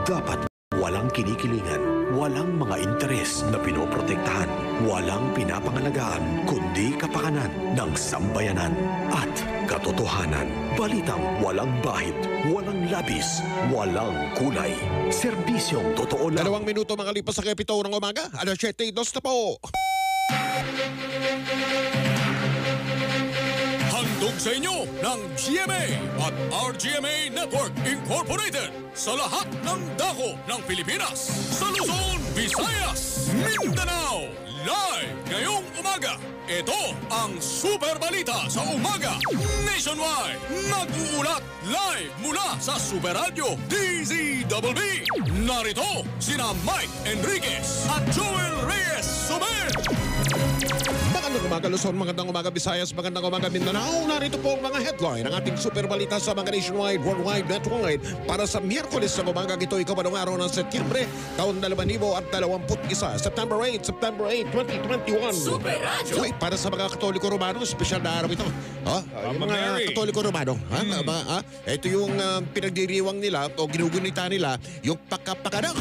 Dapat walang kinikilingan, walang mga interes na pinoprotektahan, walang pinapangalagaan, kundi kapakanan ng sambayanan at katotohanan. Balitang walang bahid, walang labis, walang kulay. Serbisyong totoo lang. 2 minuto makalipas sa 7 ng umaga. Alas 7:02 na po. Handog sa inyo ng GMA at RGMA Network Incorporated sa lahat ng dako ng Pilipinas, sa Luzon, Visayas, Mindanao. Live ngayong umaga, ito ang Super Balita sa Umaga Nationwide. Nag-uulat live mula sa Super Radio DZBB. Narito sina Mike Enriquez at Joel Reyes Sober. Magandang umaga Luzon, magandang umaga Visayas, magandang umaga Mindanao. Narito po ang mga headline ng ating Super Balita sa mga Nationwide, Worldwide, Network para sa Miyerkules ng umaga. Ito ikaw araw ng Setyembre, taon 2021, September 8, 2021. Super Radio. Uy, para sa mga Katoliko Romano, special na araw ito. Yung mga Katoliko Romano. Ito yung pinagdiriwang nila o ginugunita nila, yung pakapakanak.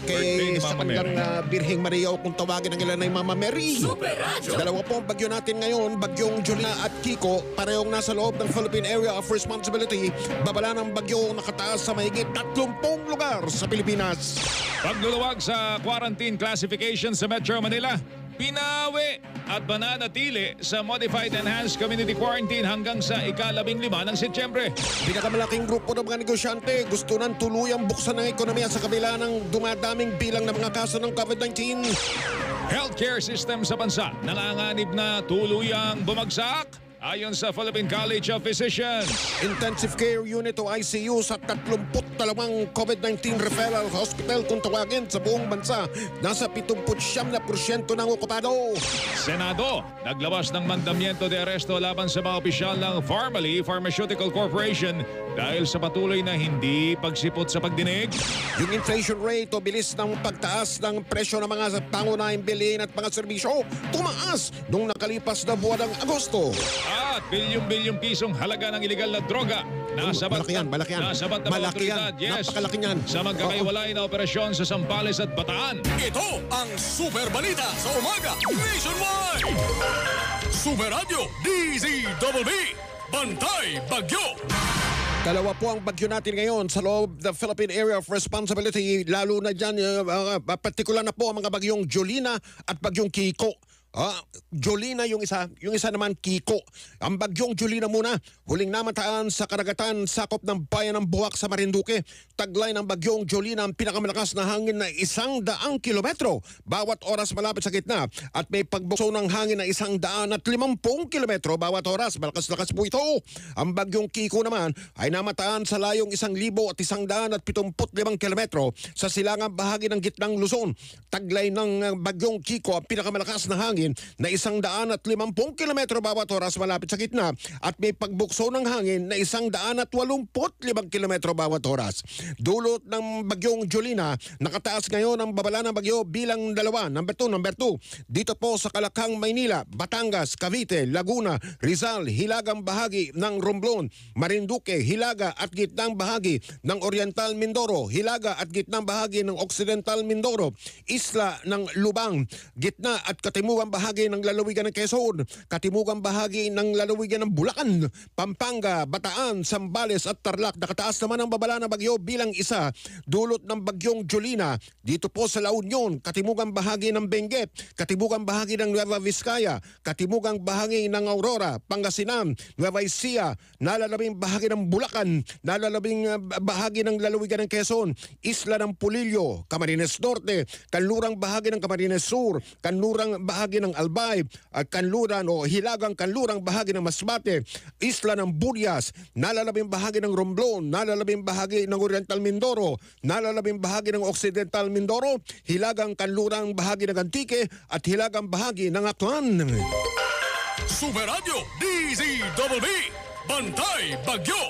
Kay sa kanilang Birheng Maria o kung tawagin ng ilan ay Mama Mary. Super Radio. Dalawa po ang bagyo natin ngayon, bagyong Julia at Kiko, parehong nasa loob ng Philippine Area of Responsibility. Babala ng bagyo nakataas sa mahigit 30 lugar sa Pilipinas. Pagluluwag sa quarantine classification sa Metro Manila, pinawi at mananatili sa Modified Enhanced Community Quarantine hanggang sa ika-15 ng Setyembre. Pinakamalaking grupo ng mga negosyante gusto nang tuluyang buksan ng ekonomiya sa kabila ng dumadaming bilang ng mga kaso ng COVID-19. Healthcare system sa bansa nanganganib na tuluyang bumagsak ayon sa Philippine College of Physicians. Intensive Care Unit o ICU sa 32 COVID-19 referral hospital kung tawagin sa buong bansa. Nasa 79% ng okupado. Senado, naglabas ng mandamiento de aresto laban sa mga opisyal ng Pharmaly Pharmaceutical Corporation dahil sa patuloy na hindi pagsipot sa pagdinig. Yung inflation rate o bilis ng pagtaas ng presyo ng mga pangunahing bilihin at mga serbisyo tumaas nung nakalipas na buwan ng Agosto. At bilyong-bilyong pisong halaga ng iligal na droga. Nasabat malaki yan. Nasabat na mga otoridad. Yes. Napakalaki yan. Sa magkakaiwalay na operasyon sa Zambales at Bataan. Ito ang Super Balita sa Umaga Nationwide. Super Radio DZBB. Bantay Bagyo. Dalawa po ang bagyo natin ngayon sa loob ng Philippine Area of Responsibility, lalo na dyan, partikular na po ang mga bagyong Jolina at bagyong Kiko. Jolina yung isa naman Kiko. Ang bagyong Jolina muna, huling namataan sa karagatan sakop ng bayan ng Buwak sa Marinduque. Taglay ng bagyong Jolina ang pinakamalakas na hangin na 100 kilometro bawat oras malapit sa gitna at may pagbukso ng hangin na 150 kilometro bawat oras. Malakas-lakas po ito. Ang bagyong Kiko naman ay namataan sa layong 1,175 kilometro sa silangang bahagi ng gitnang Luzon. Taglay ng bagyong Kiko ang pinakamalakas na hangin na 150 kilometro bawat oras malapit sa gitna at may pagbukso ng hangin na 185 kilometro bawat oras. Dulot ng bagyong Jolina, nakataas ngayon ang babala ng bagyo bilang 2, number 2. Dito po sa Kalakhang, Maynila, Batangas, Cavite, Laguna, Rizal, hilagang bahagi ng Romblon, Marinduque, hilaga at gitnang bahagi ng Oriental Mindoro, hilaga at gitnang bahagi ng Occidental Mindoro, isla ng Lubang, gitna at katimugang bahagi ng lalawigan ng Quezon, katimugang bahagi ng lalawigan ng Bulacan, Pampanga, Bataan, Zambales at Tarlac. Nakataas naman ang babala ng bagyo bilang 1, dulot ng bagyong Jolina. Dito po sa La Union, katimugang bahagi ng Benguet, katimugang bahagi ng Nueva Vizcaya, katimugang bahagi ng Aurora, Pangasinan, Nueva Ecija, nalalabing bahagi ng Bulacan, nalalabing bahagi ng lalawigan ng Quezon, isla ng Pulillo, Camarines Norte, kanlurang bahagi ng Camarines Sur, kanlurang bahagi ng Albay, kanluran o hilagang kanlurang bahagi ng Masbate, isla ng Burias, nalalabing bahagi ng Romblon, nalalabing bahagi ng Oriental Mindoro, nalalabing bahagi ng Occidental Mindoro, hilagang kanlurang bahagi ng Antique at hilagang bahagi ng Aklan. Super Radio DZBB. Bantay Bagyo.